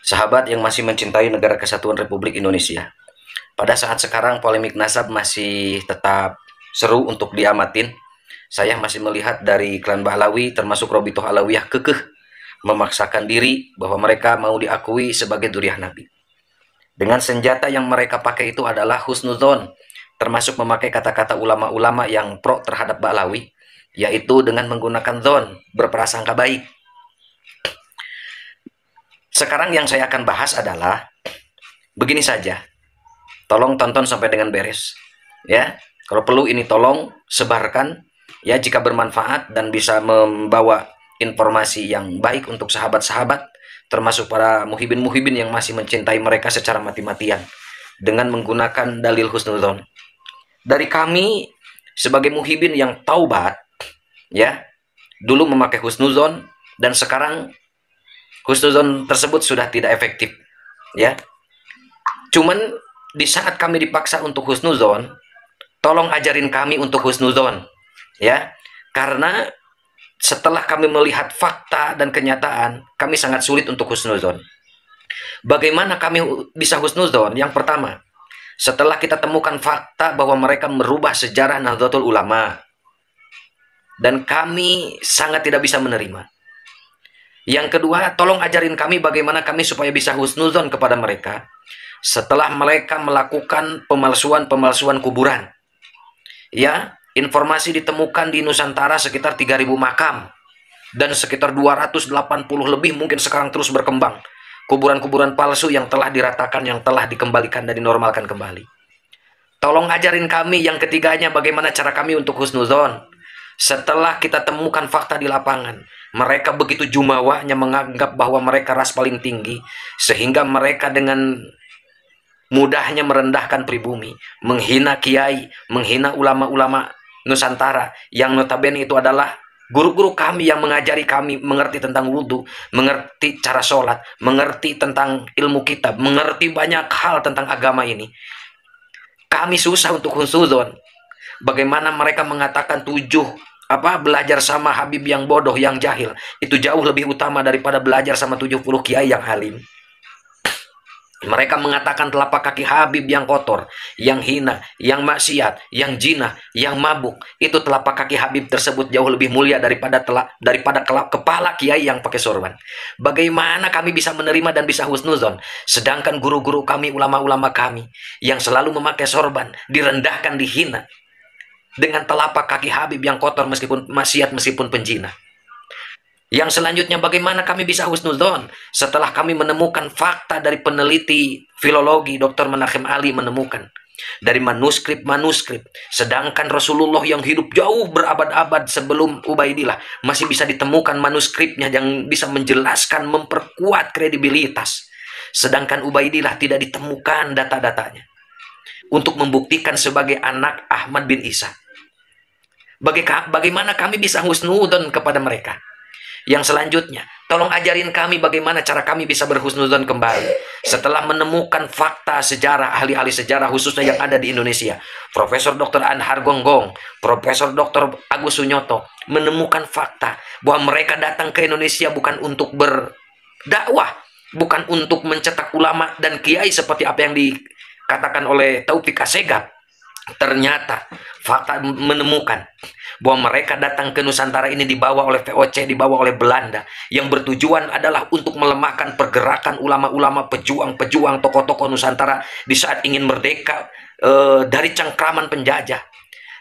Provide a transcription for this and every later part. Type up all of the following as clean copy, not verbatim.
Sahabat yang masih mencintai Negara Kesatuan Republik Indonesia. Pada saat sekarang polemik nasab masih tetap seru untuk diamatin. Saya masih melihat dari klan Bahlawi termasuk Robitoh Alawiyah kekeh memaksakan diri bahwa mereka mau diakui sebagai duriah Nabi. Dengan senjata yang mereka pakai itu adalah husnuzon, termasuk memakai kata-kata ulama-ulama yang pro terhadap Bahlawi, yaitu dengan menggunakan zon, berprasangka baik. Sekarang yang saya akan bahas adalah begini saja. Tolong tonton sampai dengan beres. Ya, kalau perlu ini tolong sebarkan ya jika bermanfaat dan bisa membawa informasi yang baik untuk sahabat-sahabat termasuk para muhibin-muhibin yang masih mencintai mereka secara mati-matian dengan menggunakan dalil husnuzon. Dari kami sebagai muhibin yang taubat ya, dulu memakai husnuzon dan sekarang husnuzon tersebut sudah tidak efektif ya. Cuman di saat kami dipaksa untuk husnuzon, tolong ajarin kami untuk husnuzon ya, karena setelah kami melihat fakta dan kenyataan, kami sangat sulit untuk husnuzon. Bagaimana kami bisa husnuzon? Yang pertama, setelah kita temukan fakta bahwa mereka merubah sejarah Nahdlatul Ulama, dan kami sangat tidak bisa menerima. Yang kedua, tolong ajarin kami bagaimana kami supaya bisa husnuzon kepada mereka setelah mereka melakukan pemalsuan kuburan. Ya, informasi ditemukan di Nusantara sekitar 3.000 makam dan sekitar 280 lebih mungkin sekarang terus berkembang kuburan-kuburan palsu yang telah diratakan, yang telah dikembalikan dan dinormalkan kembali. Tolong ajarin kami yang ketiganya bagaimana cara kami untuk husnuzon setelah kita temukan fakta di lapangan. Mereka begitu jumawahnya menganggap bahwa mereka ras paling tinggi sehingga mereka dengan mudahnya merendahkan pribumi, menghina kiai, menghina ulama-ulama Nusantara yang notabene itu adalah guru-guru kami yang mengajari kami mengerti tentang wudhu, mengerti cara sholat, mengerti tentang ilmu kitab, mengerti banyak hal tentang agama ini. Kami susah untuk husnuzon. Bagaimana mereka mengatakan belajar sama Habib yang bodoh, yang jahil, itu jauh lebih utama daripada belajar sama 70 kiai yang alim. Mereka mengatakan telapak kaki Habib yang kotor, yang hina, yang maksiat, yang jinah, yang mabuk. Itu telapak kaki Habib tersebut jauh lebih mulia daripada kepala kiai yang pakai sorban. Bagaimana kami bisa menerima dan bisa husnuzon? Sedangkan guru-guru kami, ulama-ulama kami, yang selalu memakai sorban, direndahkan, dihina. Dengan telapak kaki Habib yang kotor meskipun maksiat, meskipun penjina. Yang selanjutnya bagaimana kami bisa husnuzon setelah kami menemukan fakta dari peneliti filologi Dr. Menachem Ali menemukan dari manuskrip, sedangkan Rasulullah yang hidup jauh berabad-abad sebelum Ubaidillah masih bisa ditemukan manuskripnya yang bisa menjelaskan, memperkuat kredibilitas, sedangkan Ubaidillah tidak ditemukan data-datanya untuk membuktikan sebagai anak Ahmad bin Isa. Bagaimana kami bisa husnuzon kepada mereka? Yang selanjutnya, tolong ajarin kami bagaimana cara kami bisa berhusnuzon kembali setelah menemukan fakta sejarah, ahli-ahli sejarah khususnya yang ada di Indonesia. Profesor Dr. Anhar Gonggong, Profesor Dr. Agus Sunyoto menemukan fakta bahwa mereka datang ke Indonesia bukan untuk berdakwah, bukan untuk mencetak ulama dan kiai seperti apa yang dikatakan oleh Taufik Assegaf. Ternyata fakta menemukan bahwa mereka datang ke Nusantara ini dibawa oleh VOC, dibawa oleh Belanda, yang bertujuan adalah untuk melemahkan pergerakan ulama-ulama, pejuang-pejuang, tokoh-tokoh Nusantara di saat ingin merdeka dari cengkraman penjajah.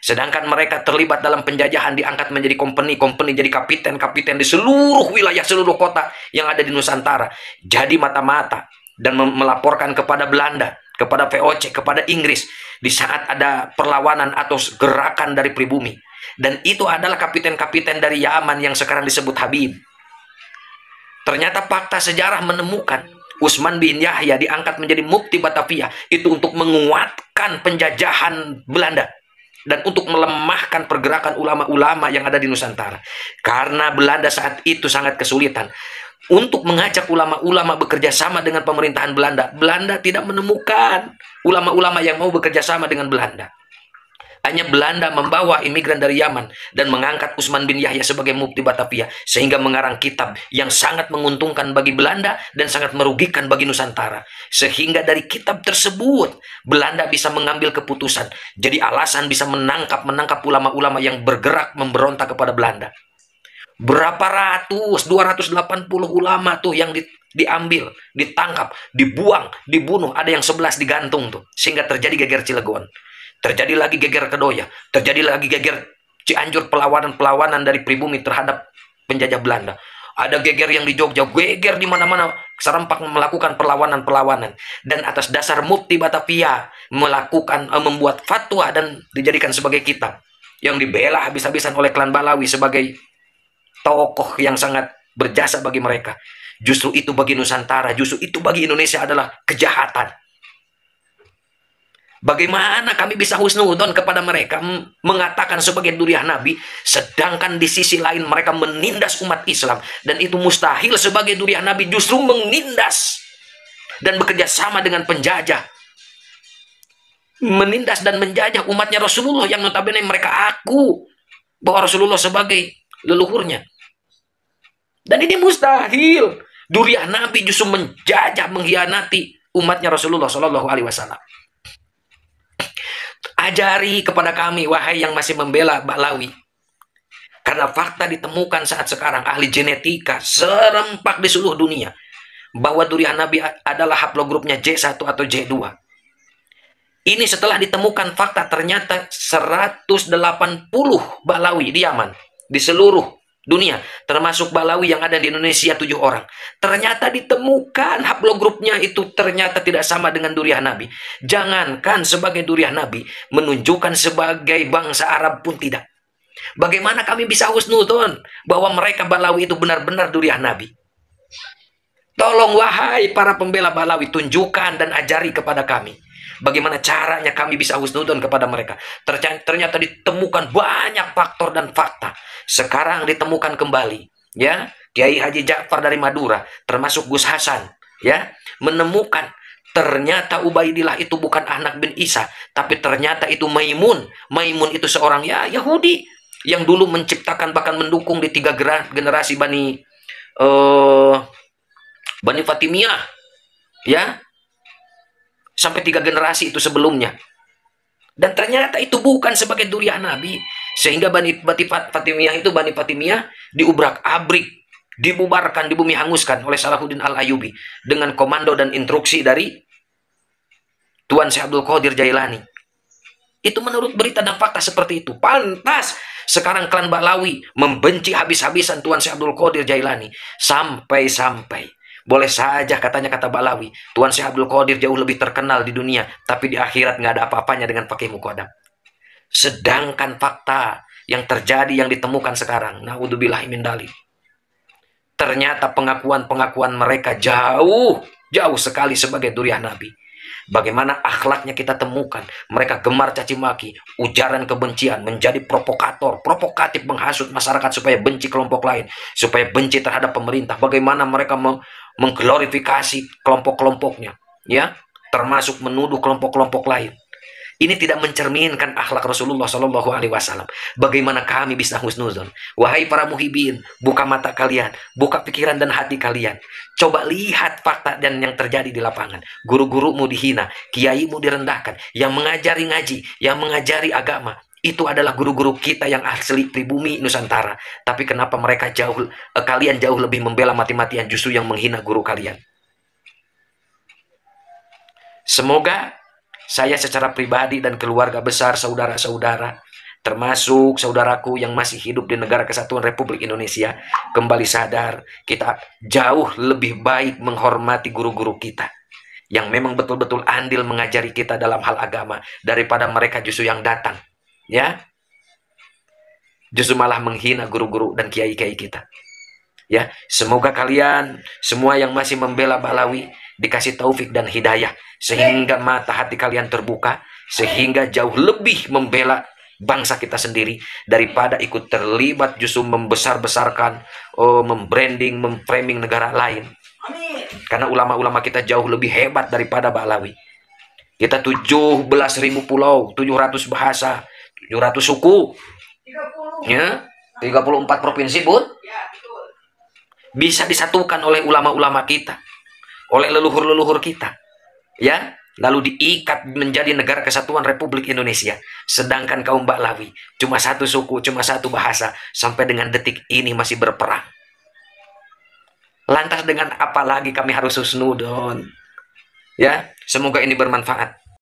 Sedangkan mereka terlibat dalam penjajahan, diangkat menjadi kompeni, jadi kapiten di seluruh wilayah, seluruh kota yang ada di Nusantara. Jadi mata-mata dan melaporkan kepada Belanda, kepada VOC, kepada Inggris di saat ada perlawanan atau gerakan dari pribumi. Dan itu adalah kapiten-kapiten dari Yaman yang sekarang disebut Habib. Ternyata fakta sejarah menemukan Utsman bin Yahya diangkat menjadi mufti Batavia itu untuk menguatkan penjajahan Belanda dan untuk melemahkan pergerakan ulama-ulama yang ada di Nusantara. Karena Belanda saat itu sangat kesulitan untuk mengajak ulama-ulama bekerja sama dengan pemerintahan Belanda. Belanda tidak menemukan ulama-ulama yang mau bekerja sama dengan Belanda. Hanya Belanda membawa imigran dari Yaman dan mengangkat Usman bin Yahya sebagai mufti Batavia, sehingga mengarang kitab yang sangat menguntungkan bagi Belanda dan sangat merugikan bagi Nusantara. Sehingga dari kitab tersebut Belanda bisa mengambil keputusan, jadi alasan bisa menangkap ulama-ulama yang bergerak memberontak kepada Belanda. Berapa ratus, 280 ulama tuh yang diambil, ditangkap, dibuang, dibunuh, ada yang 11 digantung tuh, sehingga terjadi geger Cilegon. Terjadi lagi geger Kedoya, terjadi lagi geger Cianjur, perlawanan dari pribumi terhadap penjajah Belanda. Ada geger yang di Jogja, geger di mana-mana, serempak melakukan perlawanan. Dan atas dasar mufti Batavia membuat fatwa dan dijadikan sebagai kitab yang dibela habis-habisan oleh klan Balawi sebagai tokoh yang sangat berjasa bagi mereka. Justru itu bagi Nusantara, justru itu bagi Indonesia adalah kejahatan. Bagaimana kami bisa husnudon kepada mereka, mengatakan sebagai duriah Nabi, sedangkan di sisi lain mereka menindas umat Islam. Dan itu mustahil sebagai duriah Nabi justru menindas dan bekerja sama dengan penjajah. Menindas dan menjajah umatnya Rasulullah yang notabene mereka aku bahwa Rasulullah sebagai leluhurnya. Dan ini mustahil. Duriah Nabi justru menjajah, mengkhianati umatnya Rasulullah Shallallahu Alaihi Wasallam. Ajari kepada kami, wahai yang masih membela Balawi. Karena fakta ditemukan saat sekarang, ahli genetika serempak di seluruh dunia, bahwa duriah Nabi adalah haplogrupnya J1 atau J2. Ini setelah ditemukan fakta ternyata 180 Balawi di Yaman, di seluruh dunia, termasuk Balawi yang ada di Indonesia 7 orang. Ternyata ditemukan haplogrupnya itu ternyata tidak sama dengan duriah Nabi. Jangankan sebagai duriah Nabi, menunjukkan sebagai bangsa Arab pun tidak. Bagaimana kami bisa husnudon bahwa mereka Balawi itu benar-benar duriah Nabi? Tolong wahai para pembela Balawi, tunjukkan dan ajari kepada kami bagaimana caranya kami bisa husnudon kepada mereka. Ternyata ditemukan banyak faktor dan fakta. Sekarang ditemukan kembali, ya, Kiai Haji Ja'far dari Madura, termasuk Gus Hasan, ya, menemukan ternyata Ubaidillah itu bukan anak bin Isa, tapi ternyata itu Maimun. Maimun itu seorang Yahudi yang dulu menciptakan bahkan mendukung di 3 generasi Bani Fatimiyah, ya. Sampai 3 generasi itu sebelumnya. Dan ternyata itu bukan sebagai duriah Nabi. Sehingga Bani Fatimiyah itu, Bani Fatimiyah diubrak-abrik, dibubarkan, dibumi hanguskan oleh Salahuddin Al-Ayyubi dengan komando dan instruksi dari Tuan Syekh Abdul Qadir Jailani. Itu menurut berita dan fakta seperti itu. Pantas sekarang klan Balawi membenci habis-habisan Tuan Syekh Abdul Qadir Jailani. Sampai-sampai boleh saja katanya kata Balawi, Tuan Syekh Abdul Qadir jauh lebih terkenal di dunia, tapi di akhirat nggak ada apa-apanya dengan pakai mukodam. Sedangkan fakta yang terjadi, yang ditemukan sekarang, naudzubillahi min dzalik, ternyata pengakuan-pengakuan mereka jauh sekali sebagai duriah Nabi. Bagaimana akhlaknya kita temukan, mereka gemar caci maki, ujaran kebencian, menjadi provokatif menghasut masyarakat supaya benci kelompok lain, supaya benci terhadap pemerintah. Bagaimana mereka mengglorifikasi kelompok-kelompoknya, ya, termasuk menuduh kelompok-kelompok lain. Ini tidak mencerminkan akhlak Rasulullah Shallallahu Alaihi Wasallam. Bagaimana kami bisa husnuzon? Wahai para muhibin, buka mata kalian, buka pikiran dan hati kalian. Coba lihat fakta dan yang terjadi di lapangan. Guru-gurumu dihina, kiaimu direndahkan, yang mengajari ngaji, yang mengajari agama, itu adalah guru-guru kita yang asli pribumi Nusantara. Tapi kenapa mereka kalian jauh lebih membela mati-matian, justru yang menghina guru kalian? Semoga saya secara pribadi dan keluarga besar, saudara-saudara, termasuk saudaraku yang masih hidup di Negara Kesatuan Republik Indonesia, kembali sadar kita jauh lebih baik menghormati guru-guru kita yang memang betul-betul andil mengajari kita dalam hal agama, daripada mereka justru yang datang, ya, justru malah menghina guru-guru dan kiai-kiai kita. Ya, semoga kalian semua yang masih membela Balawi dikasih taufik dan hidayah, sehingga mata hati kalian terbuka, sehingga jauh lebih membela bangsa kita sendiri daripada ikut terlibat justru membesar-besarkan, membranding, memframing negara lain. Karena ulama-ulama kita jauh lebih hebat daripada Balawi. Kita 17.000 pulau, 700 bahasa, 700 suku. Ya, 34 provinsi, Bun. Bisa disatukan oleh ulama-ulama kita, oleh leluhur-leluhur kita. Ya, lalu diikat menjadi negara kesatuan Republik Indonesia. Sedangkan kaum Baklawi cuma satu suku, cuma satu bahasa, sampai dengan detik ini masih berperang. Lantas dengan apa lagi kami harus husnudon? Ya, semoga ini bermanfaat.